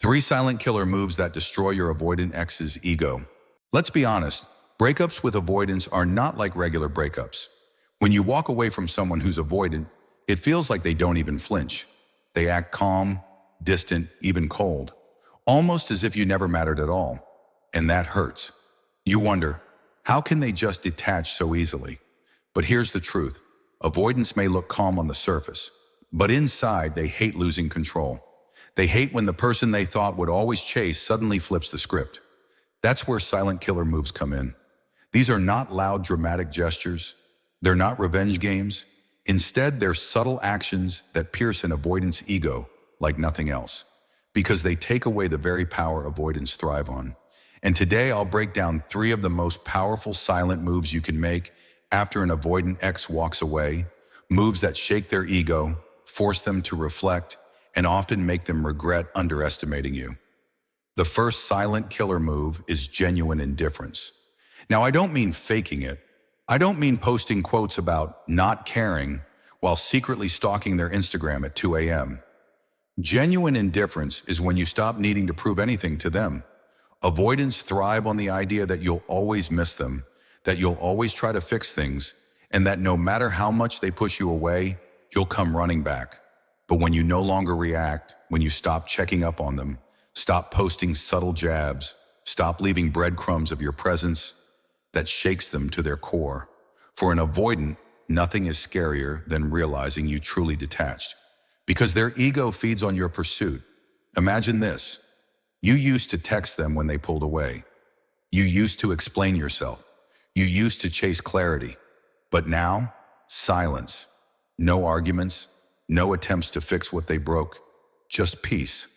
3 silent killer moves that destroy your avoidant ex's ego. Let's be honest, breakups with avoidance are not like regular breakups. When you walk away from someone who's avoidant, it feels like they don't even flinch. They act calm, distant, even cold, almost as if you never mattered at all. And that hurts. You wonder, how can they just detach so easily? But here's the truth. Avoidance may look calm on the surface, but inside they hate losing control. They hate when the person they thought would always chase suddenly flips the script. That's where silent killer moves come in. These are not loud, dramatic gestures. They're not revenge games. Instead, they're subtle actions that pierce an avoidance ego like nothing else, because they take away the very power avoidants thrive on. And today, I'll break down 3 of the most powerful silent moves you can make after an avoidant ex walks away, moves that shake their ego, force them to reflect, and often make them regret underestimating you. The first silent killer move is genuine indifference. Now, I don't mean faking it. I don't mean posting quotes about not caring while secretly stalking their Instagram at 2 a.m. Genuine indifference is when you stop needing to prove anything to them. Avoidants thrive on the idea that you'll always miss them, that you'll always try to fix things, and that no matter how much they push you away, you'll come running back. But when you no longer react, when you stop checking up on them, stop posting subtle jabs, stop leaving breadcrumbs of your presence, that shakes them to their core. For an avoidant, nothing is scarier than realizing you truly detached, because their ego feeds on your pursuit. Imagine this. You used to text them when they pulled away. You used to explain yourself. You used to chase clarity. But now, silence. No arguments, no attempts to fix what they broke, just peace.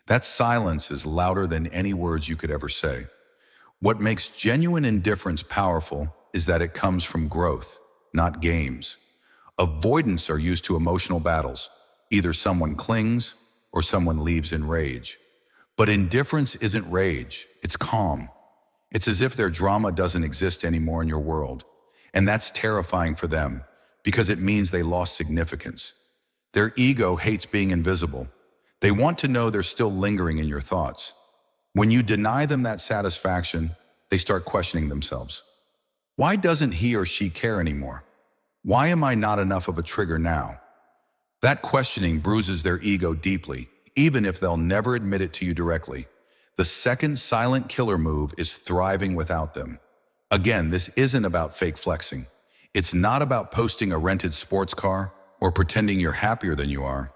That silence is louder than any words you could ever say. What makes genuine indifference powerful is that it comes from growth, not games. Avoidants are used to emotional battles. Either someone clings or someone leaves in rage. But indifference isn't rage, it's calm. It's as if their drama doesn't exist anymore in your world. And that's terrifying for them, because it means they lost significance. Their ego hates being invisible. They want to know they're still lingering in your thoughts. When you deny them that satisfaction, they start questioning themselves. Why doesn't he or she care anymore? Why am I not enough of a trigger now? That questioning bruises their ego deeply, even if they'll never admit it to you directly. The second silent killer move is thriving without them. Again, this isn't about fake flexing. It's not about posting a rented sports car or pretending you're happier than you are.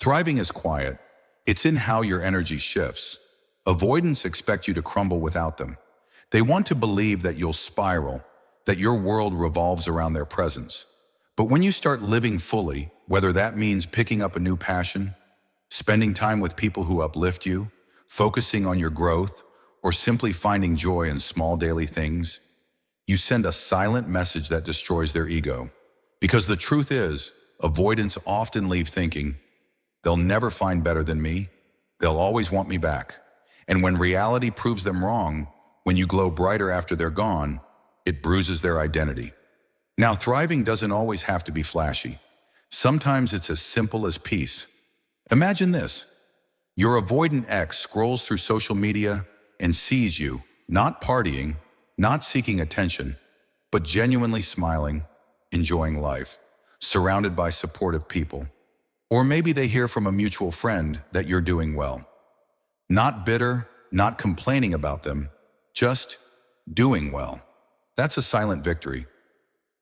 Thriving is quiet. It's in how your energy shifts. Avoidants expect you to crumble without them. They want to believe that you'll spiral, that your world revolves around their presence. But when you start living fully, whether that means picking up a new passion, spending time with people who uplift you, focusing on your growth, or simply finding joy in small daily things, you send a silent message that destroys their ego. Because the truth is, avoidants often leave thinking, they'll never find better than me, they'll always want me back. And when reality proves them wrong, when you glow brighter after they're gone, it bruises their identity. Now, thriving doesn't always have to be flashy. Sometimes it's as simple as peace. Imagine this. Your avoidant ex scrolls through social media and sees you, not partying, not seeking attention, but genuinely smiling, enjoying life, surrounded by supportive people. Or maybe they hear from a mutual friend that you're doing well. Not bitter, not complaining about them, just doing well. That's a silent victory,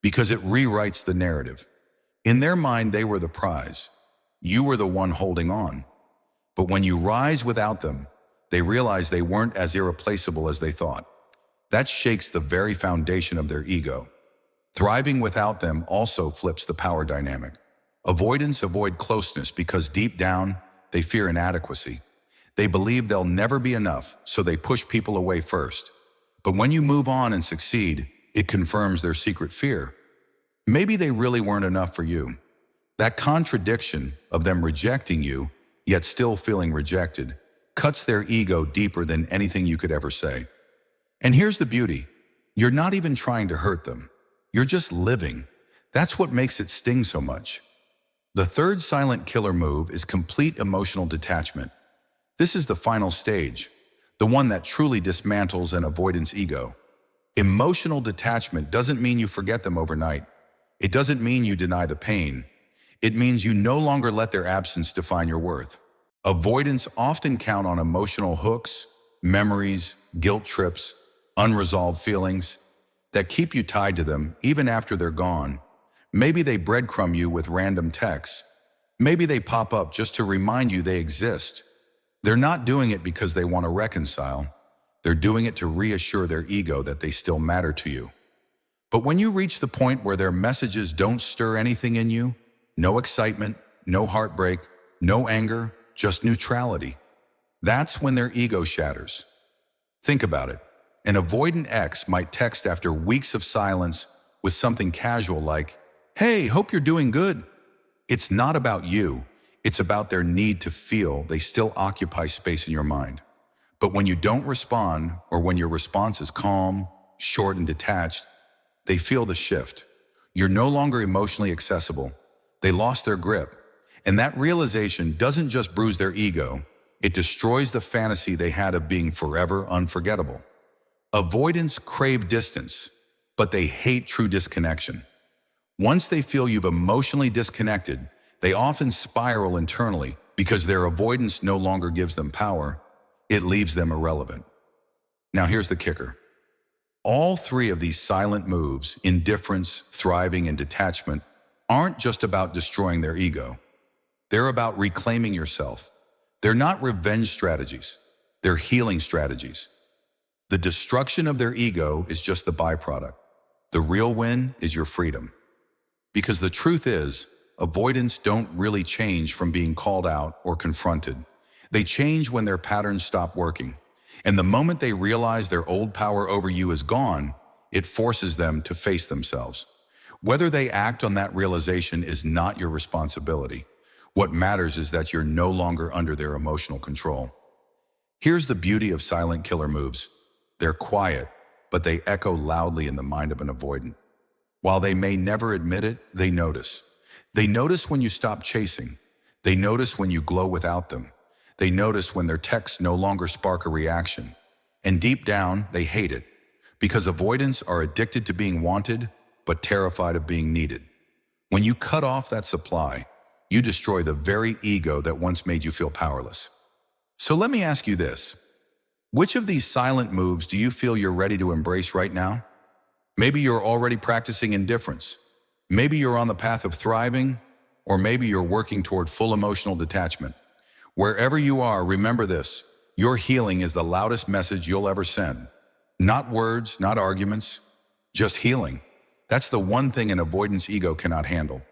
because it rewrites the narrative. In their mind, they were the prize. You were the one holding on. But when you rise without them, they realize they weren't as irreplaceable as they thought. That shakes the very foundation of their ego. Thriving without them also flips the power dynamic. Avoidants avoid closeness because deep down, they fear inadequacy. They believe they'll never be enough, so they push people away first. But when you move on and succeed, it confirms their secret fear. Maybe they really weren't enough for you. That contradiction of them rejecting you, yet still feeling rejected, cuts their ego deeper than anything you could ever say. And here's the beauty. You're not even trying to hurt them. You're just living. That's what makes it sting so much. The third silent killer move is complete emotional detachment. This is the final stage, the one that truly dismantles an avoidance ego. Emotional detachment doesn't mean you forget them overnight. It doesn't mean you deny the pain. It means you no longer let their absence define your worth. Avoidants often count on emotional hooks, memories, guilt trips, unresolved feelings that keep you tied to them even after they're gone. Maybe they breadcrumb you with random texts. Maybe they pop up just to remind you they exist. They're not doing it because they want to reconcile. They're doing it to reassure their ego that they still matter to you. But when you reach the point where their messages don't stir anything in you, no excitement, no heartbreak, no anger, just neutrality, that's when their ego shatters. Think about it. An avoidant ex might text after weeks of silence with something casual like, "Hey, hope you're doing good." It's not about you. It's about their need to feel they still occupy space in your mind. But when you don't respond, or when your response is calm, short, and detached, they feel the shift. You're no longer emotionally accessible. They lost their grip. And that realization doesn't just bruise their ego, it destroys the fantasy they had of being forever unforgettable. Avoidants crave distance, but they hate true disconnection. Once they feel you've emotionally disconnected, they often spiral internally because their avoidance no longer gives them power, it leaves them irrelevant. Now here's the kicker. All three of these silent moves, indifference, thriving, and detachment, aren't just about destroying their ego. They're about reclaiming yourself. They're not revenge strategies. They're healing strategies. The destruction of their ego is just the byproduct. The real win is your freedom. Because the truth is, avoidants don't really change from being called out or confronted. They change when their patterns stop working. And the moment they realize their old power over you is gone, it forces them to face themselves. Whether they act on that realization is not your responsibility. What matters is that you're no longer under their emotional control. Here's the beauty of silent killer moves. They're quiet, but they echo loudly in the mind of an avoidant. While they may never admit it, they notice. They notice when you stop chasing. They notice when you glow without them. They notice when their texts no longer spark a reaction. And deep down, they hate it. Because avoidants are addicted to being wanted, but terrified of being needed. When you cut off that supply, you destroy the very ego that once made you feel powerless. So let me ask you this. Which of these silent moves do you feel you're ready to embrace right now? Maybe you're already practicing indifference. Maybe you're on the path of thriving, or maybe you're working toward full emotional detachment. Wherever you are, remember this. Your healing is the loudest message you'll ever send. Not words, not arguments, just healing. That's the one thing an avoidance ego cannot handle.